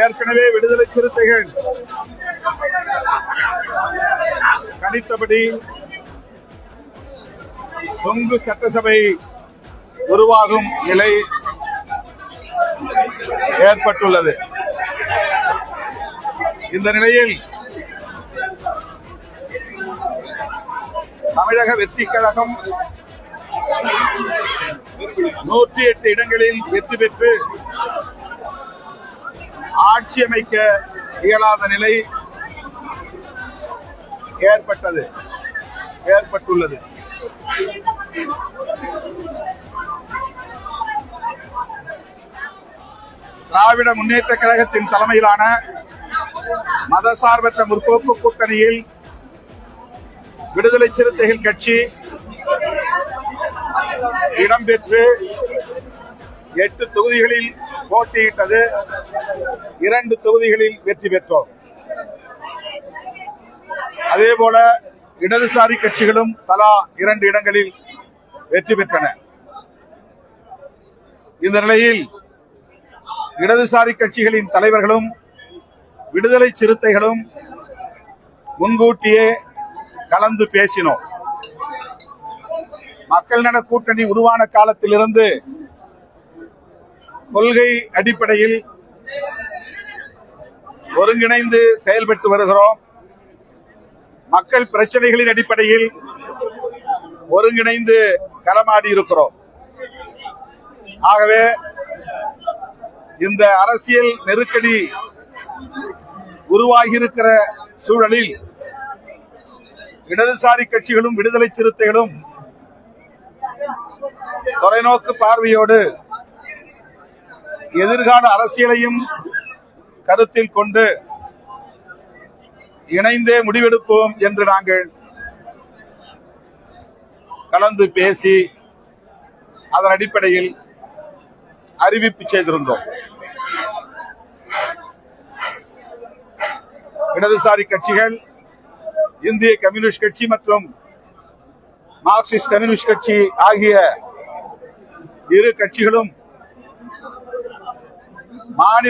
ஏற்கனவே விடுதலை சிறுத்தைகள் கணித்தபடி கொங்கு சட்டசபை உருவாகும் நிலை ஏற்பட்டுள்ளது. இந்த நிலையில் தமிழக வெற்றி கழகம் 108 இடங்களில் வெற்றி பெற்று ஆட்சி அமைக்க இயலாத நிலை ஏற்பட்டுள்ளது. திராவிட முன்னேற்ற கழகத்தின் தலைமையிலான மதசார்பற்ற முற்போக்கு கூட்டணியில் விடுதலை சிறுத்தைகள் கட்சி இடம்பெற்று 8 தொகுதிகளில் போட்டியிட்டது. 2 தொகுதிகளில் வெற்றி பெற்றோம். அதேபோல இடதுசாரி கட்சிகளும் தலா 2 இடங்களில் வெற்றி பெற்றன. இந்த நிலையில் இடதுசாரி கட்சிகளின் தலைவர்களும் விடுதலை சிறுத்தைகளும் முன்கூட்டியே கலந்து பேசினோம். மக்கள் நல கூட்டணி உருவான காலத்திலிருந்து கொள்கை அடிப்படையில் ஒருங்கிணைந்து செயல்பட்டு வருகிறோம். மக்கள் பிரச்சனைகளின் அடிப்படையில் ஒருங்கிணைந்து களமாடி இருக்கிறோம். ஆகவே இந்த அரசியல் நெருக்கடி உருவாகி இருக்கிற சூழலில் இடதுசாரி கட்சிகளும் விடுதலை சிறுத்தைகளும் தொலைநோக்கு பார்வையோடு எதிர்கால அரசியலையும் கருத்தில் கொண்டு இணைந்தே முடிவெடுப்போம் என்று நாங்கள் கலந்து பேசி அதன் அடிப்படையில் அறிவிப்பு செய்திருந்தோம். இடதுசாரி கட்சிகள் இந்திய கம்யூனிஸ்ட் கட்சி மற்றும் மார்க்சிஸ்ட் கம்யூனிஸ்ட் கட்சி ஆகிய இரு கட்சிகளும் மாநில